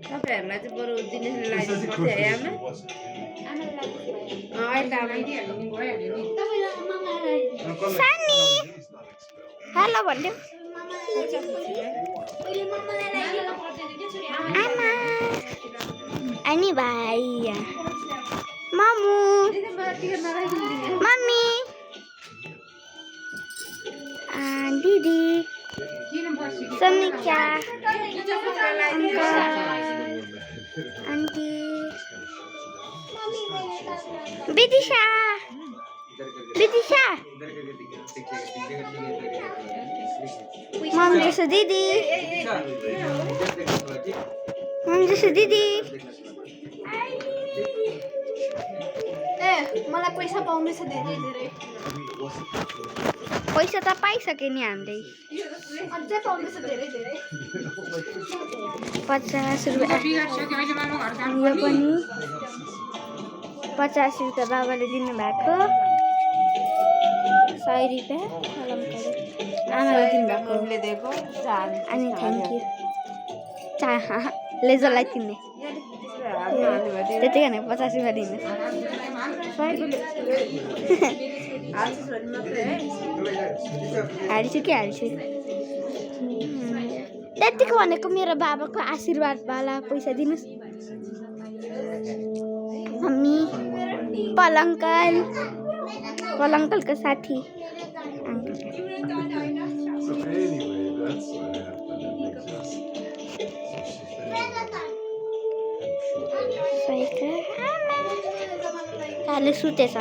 तपाईँहरूलाई चाहिँ बरु दिनेश लगाइदिनु पर्थ्यो है सानी हेलो भन्नु आमा अनि भाइ मामु मम्मी दिदी समीक्षा आन्टी विदिशा मम जैसे दीदी मलाई पैसा पाउँदैछ धेरै धेरै पैसा त पाइसके नि हामीले अझै पाउँदैछ धेरै धेरै 50 रुपैयाँ यो पनि 50 रुपैयाँ बाबाले दिनुभएको 100 रुपैयाँ आमाले दिनुभएको अनि थ्याङ्क यू लेजरलाई तिन्ने त्यति भने 50 रुपैयाँ दिनु हाल्छु त्यतिको भनेको मेरो बाबाको आशीर्वाद वाला पैसा दिनुहोस् मम्मी पलङ्कलको साथी काले सुतेछ